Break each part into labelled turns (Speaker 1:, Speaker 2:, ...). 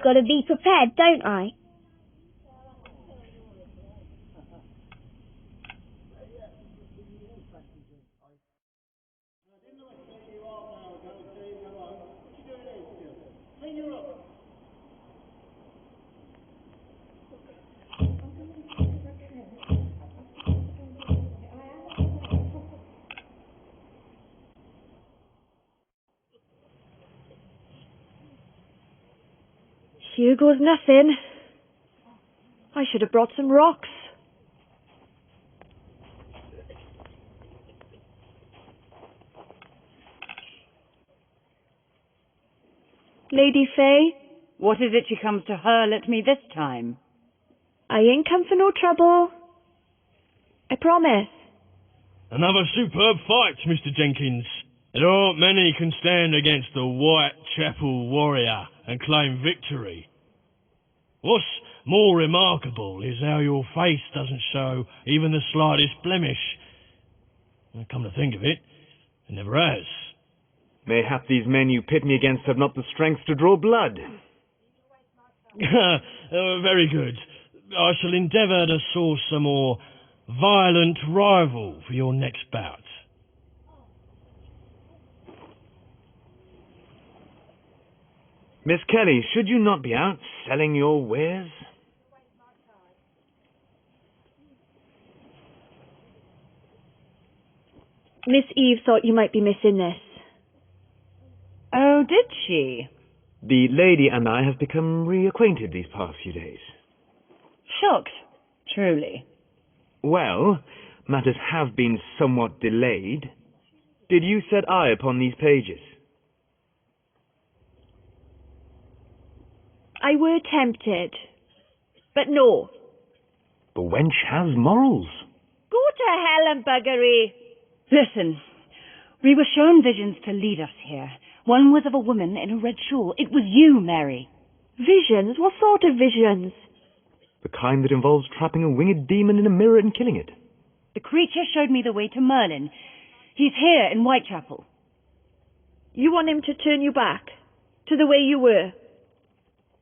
Speaker 1: got to be prepared, don't I?
Speaker 2: Here goes nothing. I should have brought some rocks. Lady Fey?
Speaker 3: What is it she comes to hurl at me this time?
Speaker 2: I ain't come for no trouble. I promise.
Speaker 4: Another superb fight, Mr. Jenkins. There aren't many can stand against the Whitechapel warrior and claim victory. What's more remarkable is how your face doesn't show even the slightest blemish. Come to think of it, it never has.
Speaker 5: Mayhap these men you pit me against have not the strength to draw blood.
Speaker 4: Very good. I shall endeavour to source a more violent rival for your next bout.
Speaker 5: Miss Kelly, should you not be out selling your wares?
Speaker 2: Miss Eve thought you might be missing this.
Speaker 3: Oh, did she?
Speaker 5: The lady and I have become reacquainted these past few days.
Speaker 3: Shocked, truly.
Speaker 5: Well, matters have been somewhat delayed. Did you set eye upon these pages?
Speaker 2: I were tempted. But no.
Speaker 5: The wench has morals.
Speaker 1: Go to hell and buggery.
Speaker 3: Listen, we were shown visions to lead us here. One was of a woman in a red shawl. It was you, Mary.
Speaker 2: Visions? What sort of visions?
Speaker 5: The kind that involves trapping a winged demon in a mirror and killing it.
Speaker 3: The creature showed me the way to Merlin. He's here in Whitechapel.
Speaker 2: You want him to turn you back? To the way you were?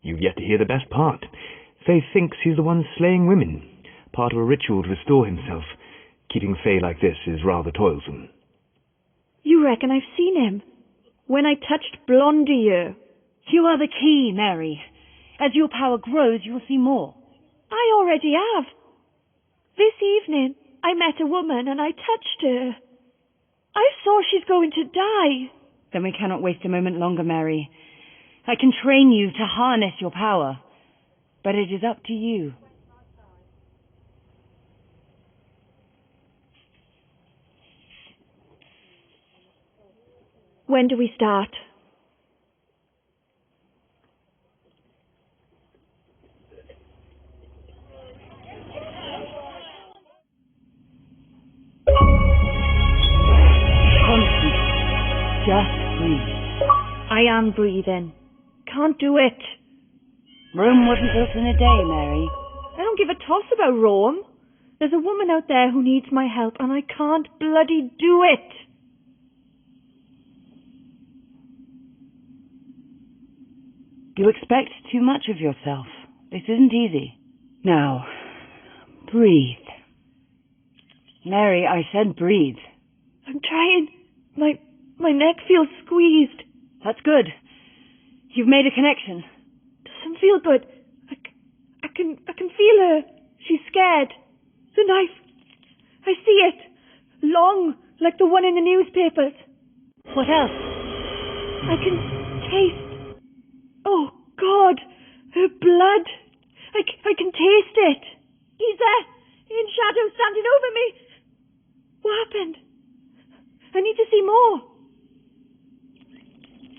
Speaker 5: You've yet to hear the best part. Fey thinks he's the one slaying women. Part of a ritual to restore himself. Keeping Fey like this is rather toilsome.
Speaker 2: You reckon I've seen him? When I touched Blondie here.
Speaker 3: You are the key, Mary. As your power grows, you'll see more.
Speaker 2: I already have. This evening, I met a woman and I touched her. I saw she's going to die.
Speaker 3: Then we cannot waste a moment longer, Mary. I can train you to harness your power, but it is up to you.
Speaker 2: When do we start?
Speaker 3: Constance, just breathe.
Speaker 2: I am breathing. Can't do it.
Speaker 3: Rome wasn't built in a day, Mary.
Speaker 2: I don't give a toss about Rome. There's a woman out there who needs my help and I can't bloody do it.
Speaker 3: You expect too much of yourself. This isn't easy. Now, breathe. Mary, I said breathe.
Speaker 2: I'm trying. My neck feels squeezed.
Speaker 3: That's good. You've made a connection.
Speaker 2: Doesn't feel good. I can feel her. She's scared. The knife. I see it. Long, like the one in the newspapers.
Speaker 3: What else?
Speaker 2: I can taste. Oh, God. Her blood. I can taste it. He's there. In shadow, standing over me. What happened? I need to see more.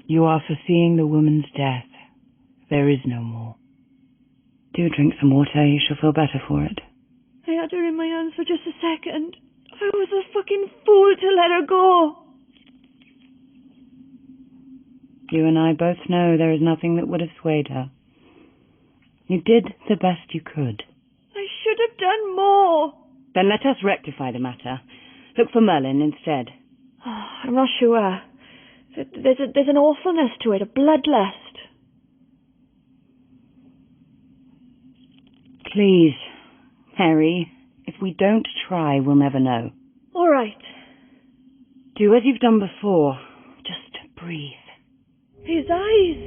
Speaker 3: You are foreseeing the woman's death. There is no more. Do drink some water. You shall feel better for it.
Speaker 2: I had her in my arms for just a second. I was a fucking fool to let her go.
Speaker 3: You and I both know there is nothing that would have swayed her. You did the best you could.
Speaker 2: I should have done more.
Speaker 3: Then let us rectify the matter. Look for Merlin instead.
Speaker 2: Oh, I'm not sure. There's an awfulness to it, a bloodlust.
Speaker 3: Please, Mary, if we don't try, we'll never know.
Speaker 2: All right.
Speaker 3: Do as you've done before. Just breathe.
Speaker 2: His eyes.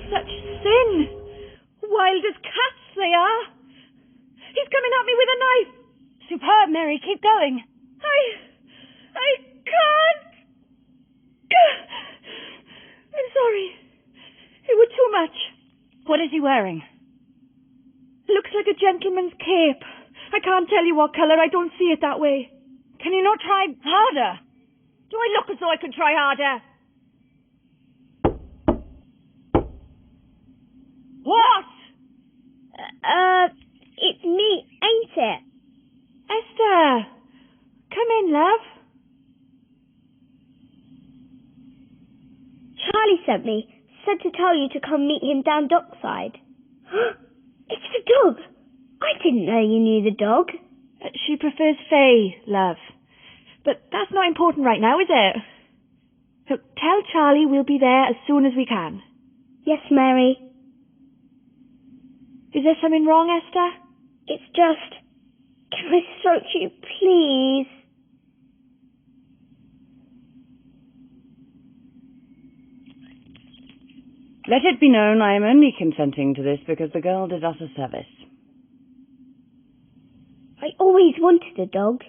Speaker 2: Such sin. Wild as cats they are. He's coming at me with a knife.
Speaker 3: Superb, Mary. Keep going.
Speaker 2: I can't. I'm sorry. It was too much.
Speaker 3: What is he wearing?
Speaker 2: Looks like a gentleman's cape. I can't tell you what colour. I don't see it that way.
Speaker 3: Can you not try harder?
Speaker 2: Do I look as though I could try harder?
Speaker 3: What?
Speaker 1: It's me, ain't it?
Speaker 2: Esther, come in, love.
Speaker 1: Charlie sent me, said to tell you to come meet him down dockside. It's the dog. I didn't know you knew the dog.
Speaker 2: She prefers Fey, love. But that's not important right now, is it? Look, tell Charlie we'll be there as soon as we can.
Speaker 1: Yes, Mary.
Speaker 2: Is there something wrong, Esther?
Speaker 1: It's just... Can I stroke you, please?
Speaker 3: Let it be known I am only consenting to this because the girl did us a service.
Speaker 1: I always wanted a dog.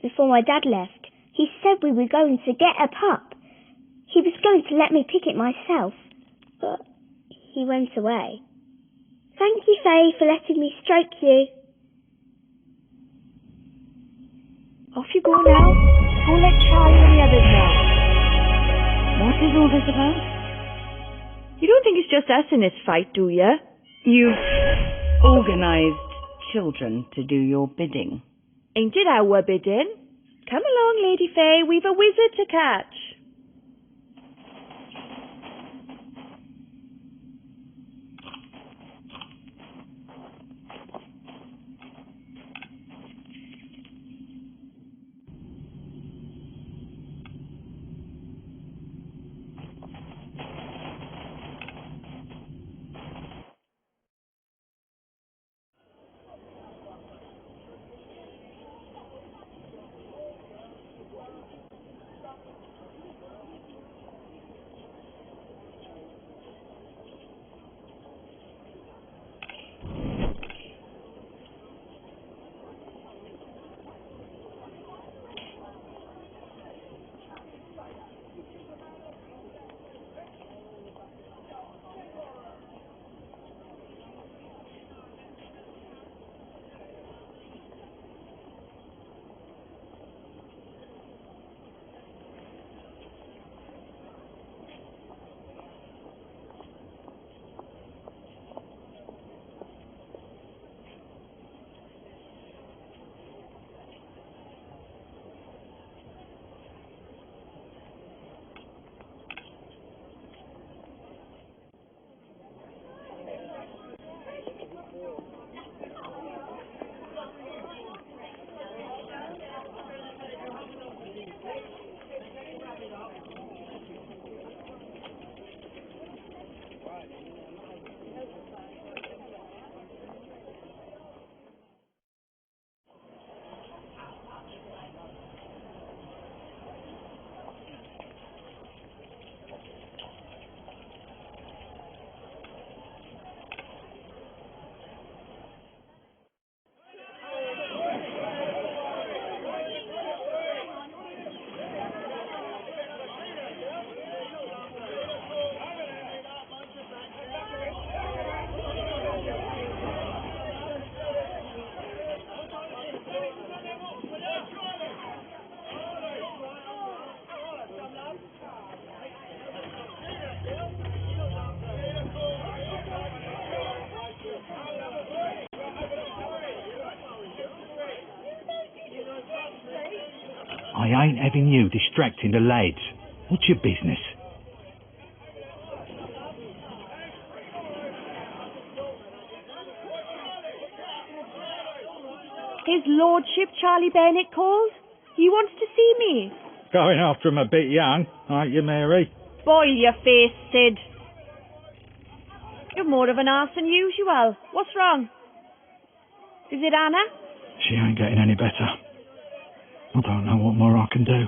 Speaker 1: Before my dad left, he said we were going to get a pup. He was going to let me pick it myself, but he went away. Thank you, Faye, for letting me stroke you.
Speaker 2: Off you go now. Go let Charlie and the others know.
Speaker 3: What is all this about?
Speaker 2: You don't think it's just us in this fight, do you?
Speaker 3: You've organized children to do your bidding.
Speaker 2: Ain't it our bidding? Come along, Lady Fay, we've a wizard to catch.
Speaker 5: I ain't having you distracting the lads. What's your business?
Speaker 2: His Lordship Charlie Bennett called. He wants to see me.
Speaker 6: Going after him a bit young, aren't you, Mary?
Speaker 2: Boil your face, Sid. You're more of an arse than usual. What's wrong? Is it Anna?
Speaker 6: She ain't getting any better. I don't know what more I can do.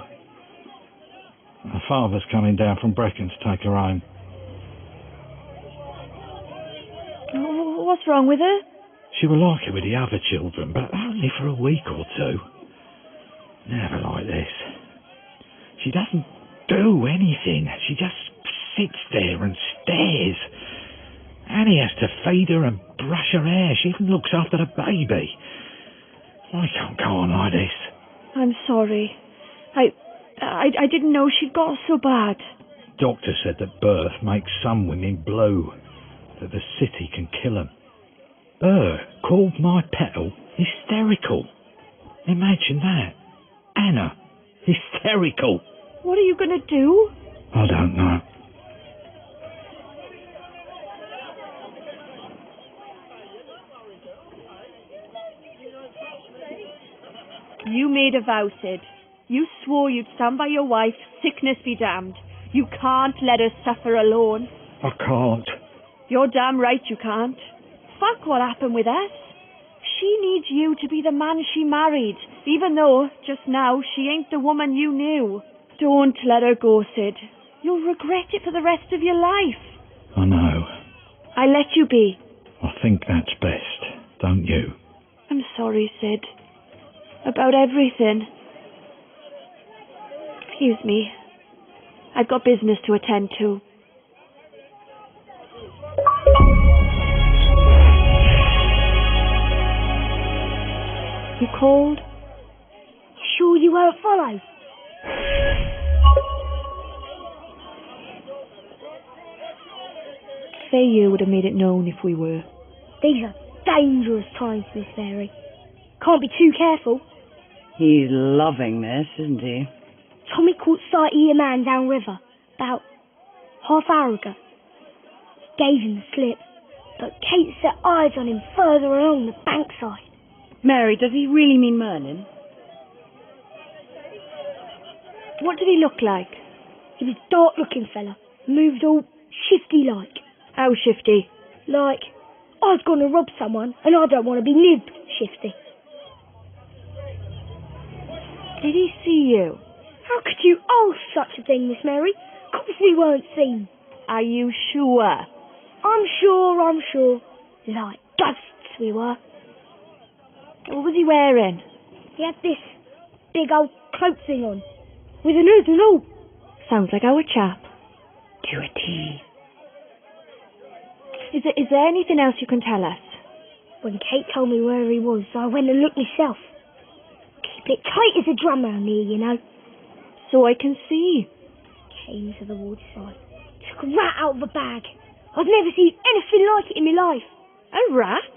Speaker 6: Her father's coming down from Brecon to take her home.
Speaker 2: What's wrong with her?
Speaker 6: She will like it with the other children, but only for a week or two. Never like this. She doesn't do anything. She just sits there and stares. Annie has to feed her and brush her hair. She even looks after the baby. I can't go on like this.
Speaker 2: I'm sorry. I didn't know she'd got so bad.
Speaker 6: Doctor said that birth makes some women blue, that the city can kill them. Her, called my petal, hysterical. Imagine that. Anna, hysterical.
Speaker 2: What are you going to do?
Speaker 6: I don't know.
Speaker 2: You made a vow, Sid. You swore you'd stand by your wife, sickness be damned. You can't let her suffer alone.
Speaker 6: I can't.
Speaker 2: You're damn right you can't. Fuck what happened with us. She needs you to be the man she married, even though, just now, she ain't the woman you knew. Don't let her go, Sid. You'll regret it for the rest of your life.
Speaker 6: I know.
Speaker 2: I let you be.
Speaker 6: I think that's best, don't you?
Speaker 2: I'm sorry, Sid. About everything. Excuse me. I've got business to attend to. You called?
Speaker 1: Sure you won't follow?
Speaker 2: Fey here would have made it known if we were.
Speaker 1: These are dangerous times, Miss Mary. Can't be too careful.
Speaker 3: He's loving this, isn't he?
Speaker 1: Tommy caught sight of your man downriver about half hour ago. Gave him the slip, but Kate set eyes on him further along the bankside.
Speaker 3: Mary, does he really mean Merlin?
Speaker 2: What did he look like?
Speaker 1: He was a dark-looking fella, moved all shifty-like.
Speaker 2: How shifty?
Speaker 1: Like, I was going to rob someone and I don't want to be nibbed shifty.
Speaker 2: Did he see you?
Speaker 1: How could you ask such a thing, Miss Mary? Of course we weren't seen.
Speaker 2: Are you sure?
Speaker 1: I'm sure. Like ghosts we were.
Speaker 2: What was he wearing?
Speaker 1: He had this big old cloak thing on, with an hood and all.
Speaker 2: Sounds like our chap.
Speaker 3: To a T.
Speaker 2: Is there anything else you can tell us?
Speaker 1: When Kate told me where he was, I went and looked myself. Keep it tight as a drum round here, you know.
Speaker 2: So I can see.
Speaker 1: Came to the waterside, took a rat out of a bag. I've never seen anything like it in my life.
Speaker 2: A rat?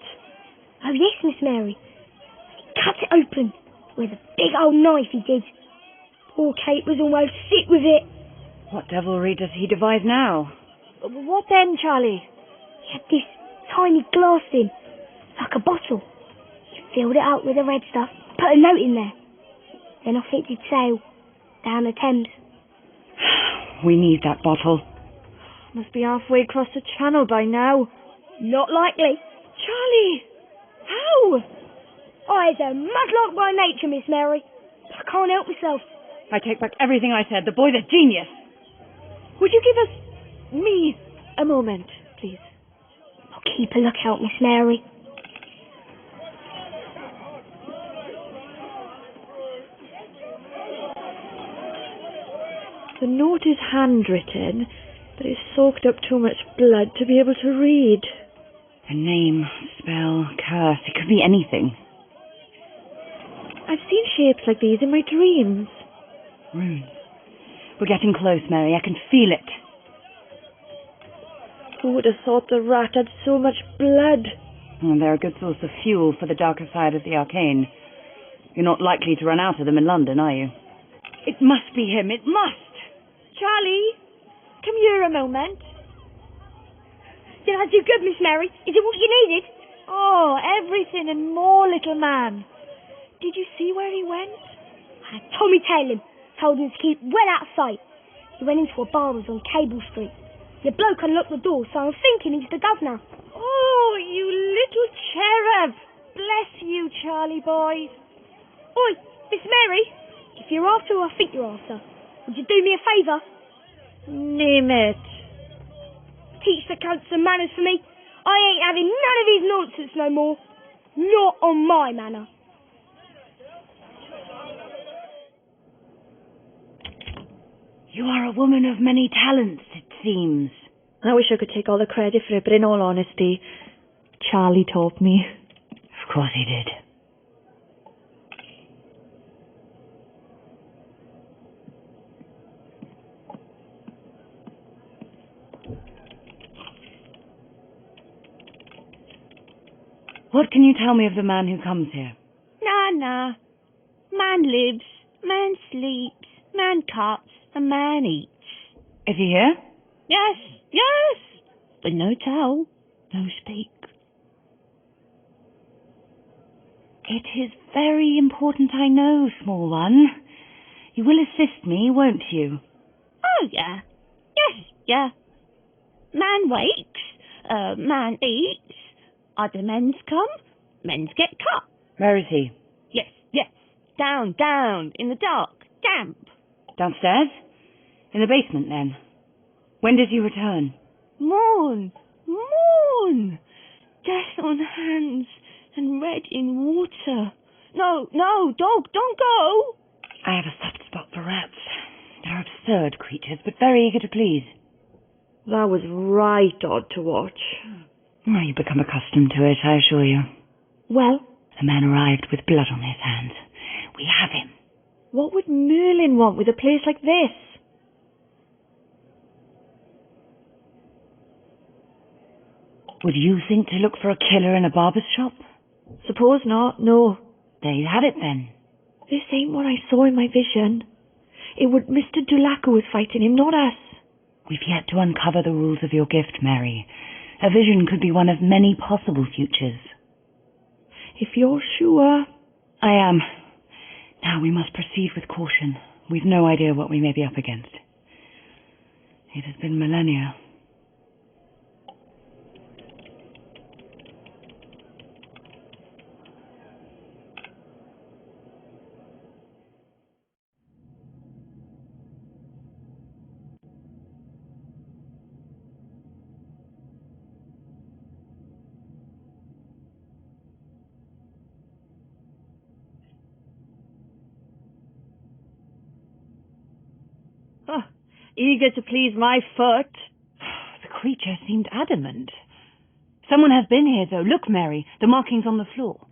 Speaker 1: Oh yes, Miss Mary. He cut it open with a big old knife, he did. Poor Kate was almost sick with it.
Speaker 3: What devilry does he devise now?
Speaker 2: What then, Charlie?
Speaker 1: He had this tiny glass thing, like a bottle. He filled it up with the red stuff, put a note in there. Then off it did sail, down the Thames.
Speaker 3: We need that bottle.
Speaker 2: Must be halfway across the channel by now.
Speaker 1: Not likely.
Speaker 2: Charlie! How?
Speaker 1: I is a mudlark by nature, Miss Mary. I can't help myself.
Speaker 3: I take back everything I said. The boy's a genius.
Speaker 2: Would you give me a moment, please?
Speaker 1: I'll keep a lookout, Miss Mary.
Speaker 2: The note is handwritten, but it's soaked up too much blood to be able to read.
Speaker 3: A name, spell, curse. It could be anything.
Speaker 2: I've seen shapes like these in my dreams.
Speaker 3: Runes. We're getting close, Mary. I can feel it.
Speaker 2: Who would have thought the rat had so much blood?
Speaker 3: Oh, they're a good source of fuel for the darker side of the arcane. You're not likely to run out of them in London, are you? It must be him. It must!
Speaker 2: Charlie, come here a moment.
Speaker 1: Did I do good, Miss Mary? Is it what you needed?
Speaker 2: Oh, everything and more, little man. Did you see where he went?
Speaker 1: I had Tommy tail him, told him to keep well out of sight. He went into a barber's on Cable Street. The bloke unlocked the door, so I'm thinking he's the governor.
Speaker 2: Oh, you little cherub. Bless you, Charlie boy.
Speaker 1: Oi, Miss Mary. If you're after who I think you're after, would you do me a favour?
Speaker 2: Name it.
Speaker 1: Teach the cunt some manners for me. I ain't having none of his nonsense no more. Not on my manor.
Speaker 3: You are a woman of many talents, it seems.
Speaker 2: I wish I could take all the credit for it, but in all honesty, Charlie taught me.
Speaker 3: Of course he did. What can you tell me of the man who comes here?
Speaker 2: Nah. Man lives, man sleeps, man cuts, and man eats.
Speaker 3: Is he here?
Speaker 2: Yes, but no tell, no speak.
Speaker 3: It is very important I know, small one. You will assist me, won't you?
Speaker 2: Oh, yeah. Yes, yeah. Man wakes, man eats. Other men's come, men's get cut.
Speaker 3: Where is he?
Speaker 2: Yes. Down, in the dark, damp.
Speaker 3: Downstairs? In the basement, then? When does he return?
Speaker 2: Morn. Death on hands and red in water. No, dog, don't go.
Speaker 3: I have a soft spot for rats. They're absurd creatures, but very eager to please.
Speaker 2: That was right odd to watch.
Speaker 3: Well, you become accustomed to it, I assure you.
Speaker 2: Well,
Speaker 3: The man arrived with blood on his hands. We have him.
Speaker 2: what would Merlin want with a place like this?
Speaker 3: Would you think to look for a killer in a barber's shop?
Speaker 2: Suppose not, no.
Speaker 3: There you have it, then.
Speaker 2: This ain't what I saw in my vision. It would Mr. Du Lac who was fighting him, not us.
Speaker 3: We've yet to uncover the rules of your gift, Mary. A vision could be one of many possible futures.
Speaker 2: If you're sure.
Speaker 3: I am. Now we must proceed with caution. We've no idea what we may be up against. It has been millennia.
Speaker 2: Eager to please my foot.
Speaker 3: The creature seemed adamant. Someone has been here, though. Look, Mary, the markings on the floor.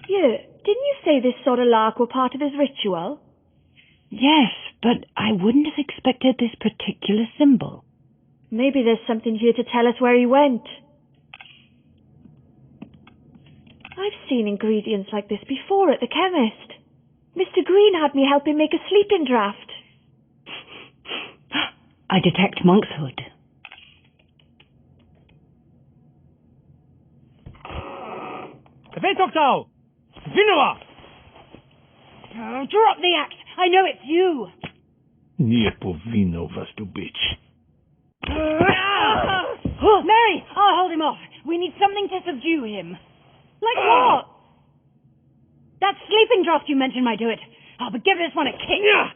Speaker 2: Yeah, didn't you say this sort of lark were part of his ritual?
Speaker 3: Yes, but I wouldn't have expected this particular symbol.
Speaker 2: Maybe there's something here to tell us where he went. I've seen ingredients like this before at the chemist. Mr. Green had me help him make a sleeping draught.
Speaker 3: I detect monkshood.
Speaker 4: Doctor! Vinova!
Speaker 3: Oh, drop the axe! I know it's you!
Speaker 6: Nie powinno was tu być.
Speaker 3: Mary, I'll hold him off. We need something to subdue him.
Speaker 2: Like what?
Speaker 3: That sleeping draught you mentioned might do it. But give this one a kick.
Speaker 4: Yeah!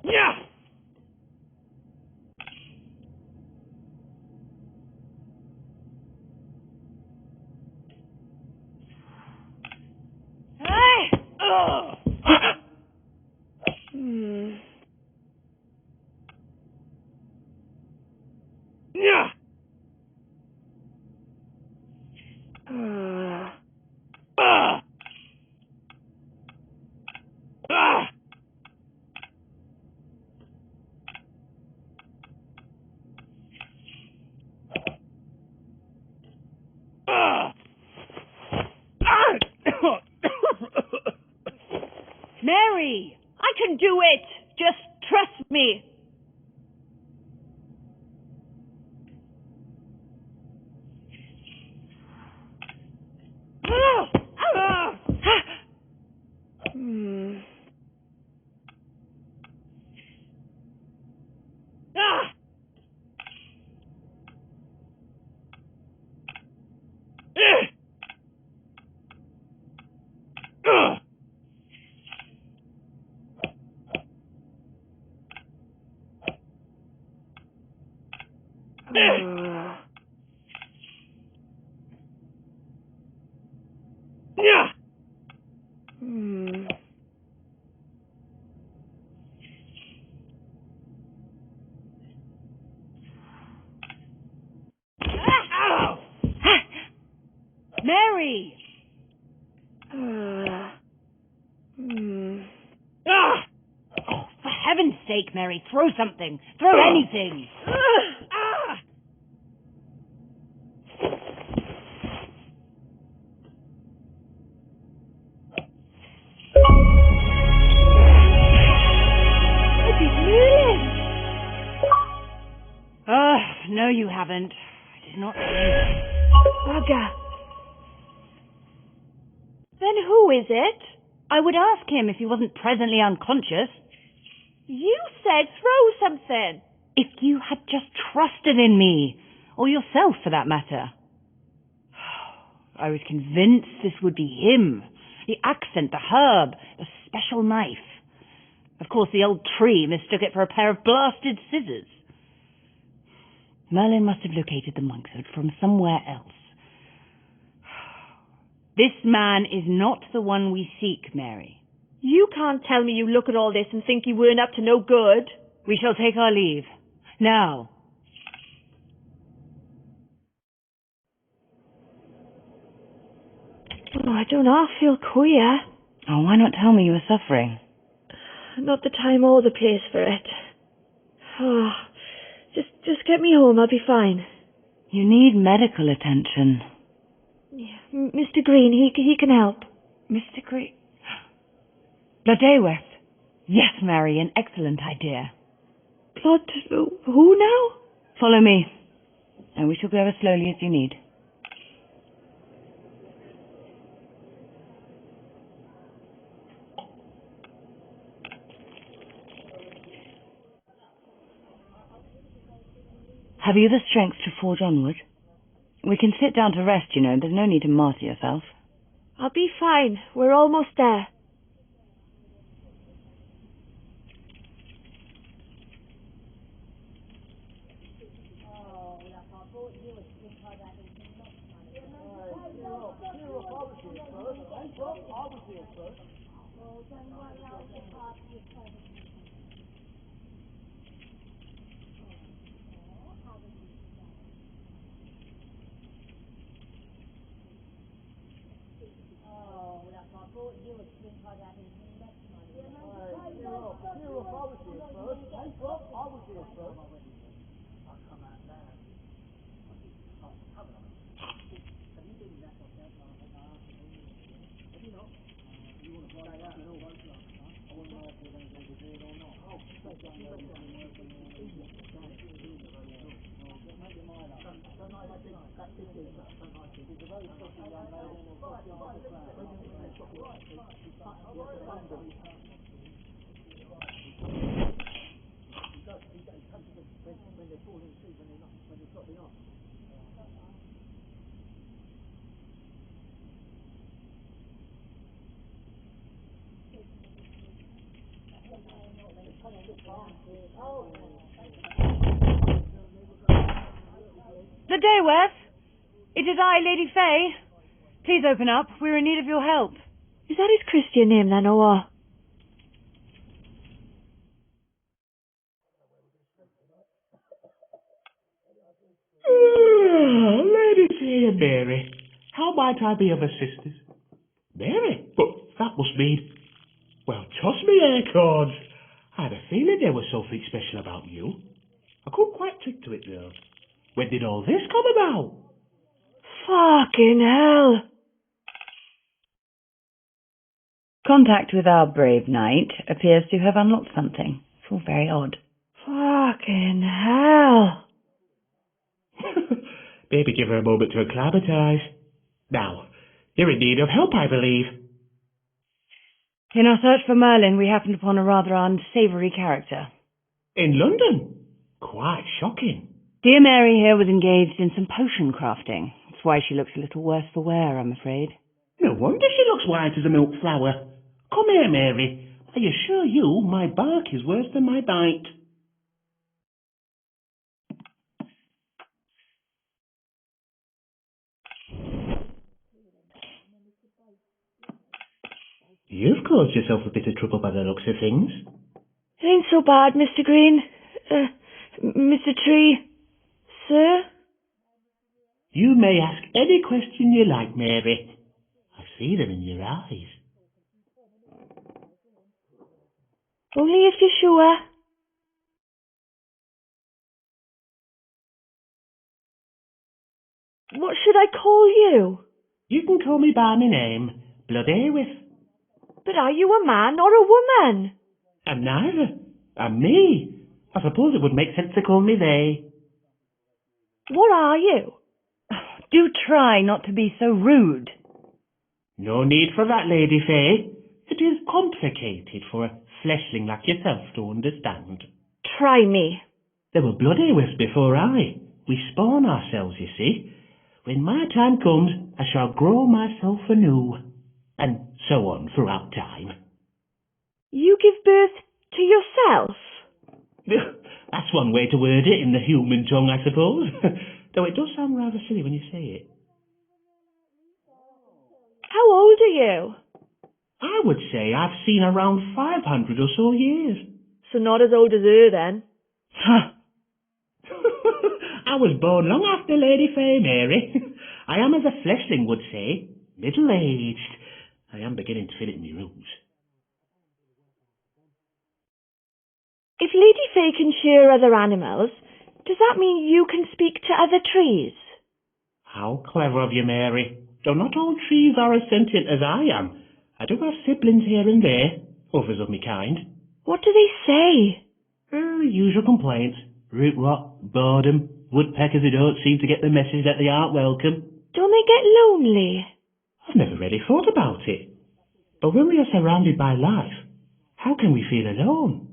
Speaker 4: Yeah! Yeah!
Speaker 3: Mary!
Speaker 2: I can do it! Just trust me.
Speaker 3: Mary! Oh, for heaven's sake, Mary, throw something. Throw anything. No, you haven't. I did not see.
Speaker 2: Bugger. Then who is it?
Speaker 3: I would ask him if he wasn't presently unconscious.
Speaker 2: You said throw something.
Speaker 3: If you had just trusted in me, or yourself for that matter. I was convinced this would be him. The accent, the herb, the special knife. Of course, the old tree mistook it for a pair of blasted scissors. Merlin must have located the monkshood from somewhere else. This man is not the one we seek, Mary.
Speaker 2: You can't tell me you look at all this and think you weren't up to no good.
Speaker 3: We shall take our leave. Now.
Speaker 2: Oh, I don't half feel queer.
Speaker 3: Oh, why not tell me you were suffering?
Speaker 2: Not the time or the place for it. Oh, just get me home, I'll be fine.
Speaker 3: You need medical attention.
Speaker 2: Yeah, Mr. Green, he can help.
Speaker 3: Mr. Green? Bloodayworth. Yes, Mary, an excellent idea.
Speaker 2: Who now?
Speaker 3: Follow me, and we shall go as slowly as you need. Have you the strength to forge onward? We can sit down to rest, you know. There's no need to martyr yourself.
Speaker 2: I'll be fine. We're almost there.
Speaker 3: Bloodayworth! It is I, Lady Fey. Please open up. We're in need of your help.
Speaker 2: Is that his Christian name then, or what?
Speaker 7: Lady Fay and Mary, how might I be of assistance? Mary? But that must mean... Well, toss me acorns. I had a feeling there was something special about you. I couldn't quite click to it, though. When did all this come about?
Speaker 2: Fucking hell.
Speaker 3: Contact with our brave knight appears to have unlocked something. It's all very odd.
Speaker 2: Fucking hell.
Speaker 7: Maybe give her a moment to acclimatise. Now, you're in need of help, I believe.
Speaker 3: In our search for Merlin, we happened upon a rather unsavoury character.
Speaker 7: In London? Quite shocking.
Speaker 3: Dear Mary here was engaged in some potion crafting. That's why she looks a little worse for wear, I'm afraid.
Speaker 7: No wonder she looks white as a milk flower. Come here, Mary. I assure you my bark is worse than my bite. You've caused yourself a bit of trouble by the looks of things.
Speaker 2: It ain't so bad, Mr. Green. Mr. Tree. Sir?
Speaker 7: You may ask any question you like, Mary. I see them in your eyes.
Speaker 2: Only if you're sure. What should I call you?
Speaker 7: You can call me by my name, Bloodawith.
Speaker 2: But are you a man or a woman?
Speaker 7: I'm neither. I'm me. I suppose it would make sense to call me they.
Speaker 2: What are you?
Speaker 3: Do try not to be so rude.
Speaker 7: No need for that, Lady Fey. It is complicated for a fleshling like yourself to understand.
Speaker 2: Try me.
Speaker 7: There were Bloodawiths before I. We spawn ourselves, you see. When my time comes, I shall grow myself anew. And so on throughout time.
Speaker 2: You give birth to yourself?
Speaker 7: That's one way to word it in the human tongue, I suppose. Though it does sound rather silly when you say it.
Speaker 2: How old are you?
Speaker 7: I would say I've seen around 500 or so years.
Speaker 2: So not as old as her, then.
Speaker 3: Huh.
Speaker 7: I was born long after Lady Fey, Mary. I am, as a fleshling would say, middle-aged. I am beginning to fit it in my rooms.
Speaker 2: If Lady Fey can shear other animals, does that mean you can speak to other trees?
Speaker 7: How clever of you, Mary. Though not all trees are as sentient as I am. I do have siblings here and there, others of me kind.
Speaker 2: What do they say?
Speaker 7: The usual complaints. Root rot, boredom, woodpeckers who don't seem to get the message that they aren't welcome.
Speaker 2: Don't they get lonely?
Speaker 7: I've never really thought about it. But when we are surrounded by life, how can we feel alone?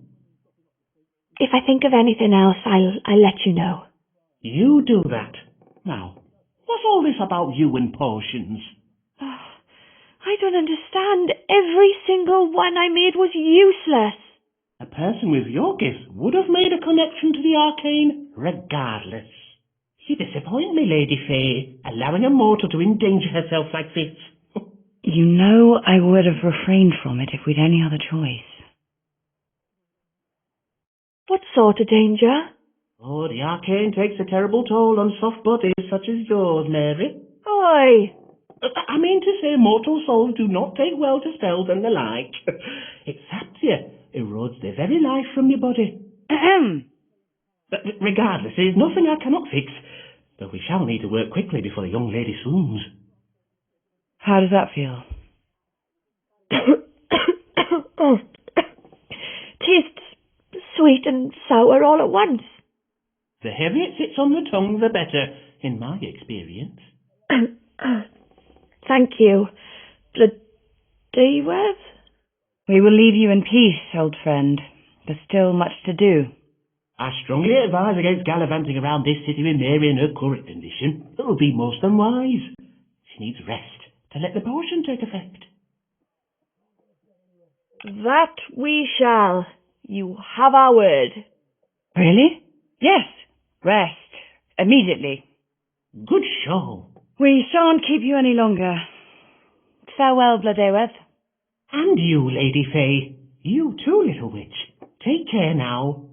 Speaker 2: If I think of anything else, I'll let you know.
Speaker 7: You do that. Now, what's all this about you and potions?
Speaker 2: I don't understand. Every single one I made was useless.
Speaker 7: A person with your gifts would have made a connection to the arcane, regardless. You disappoint me, Lady Fey, allowing a mortal to endanger herself like this.
Speaker 3: You know I would have refrained from it if we'd any other choice.
Speaker 2: What sort of danger?
Speaker 7: Oh, the arcane takes a terrible toll on soft bodies such as yours, Mary.
Speaker 2: Oi!
Speaker 7: I mean to say mortal souls do not take well to spells and the like. It saps you, erodes the very life from your body.
Speaker 3: Ahem.
Speaker 7: But regardless, there is nothing I cannot fix, though we shall need to work quickly before the young lady swoons.
Speaker 3: How does that feel?
Speaker 2: Tastes sweet and sour all at once.
Speaker 7: The heavier it sits on the tongue, the better, in my experience.
Speaker 2: Thank you, Bloodawith.
Speaker 3: We will leave you in peace, old friend. There's still much to do.
Speaker 7: I strongly advise against gallivanting around this city with Mary in her current condition. It will be most unwise. She needs rest to let the potion take effect.
Speaker 2: That we shall. You have our word.
Speaker 3: Really? Yes. Rest. Immediately.
Speaker 7: Good show.
Speaker 3: We shan't keep you any longer. Farewell, Bloodawith.
Speaker 7: And you, Lady Fey. You too, little witch. Take care now.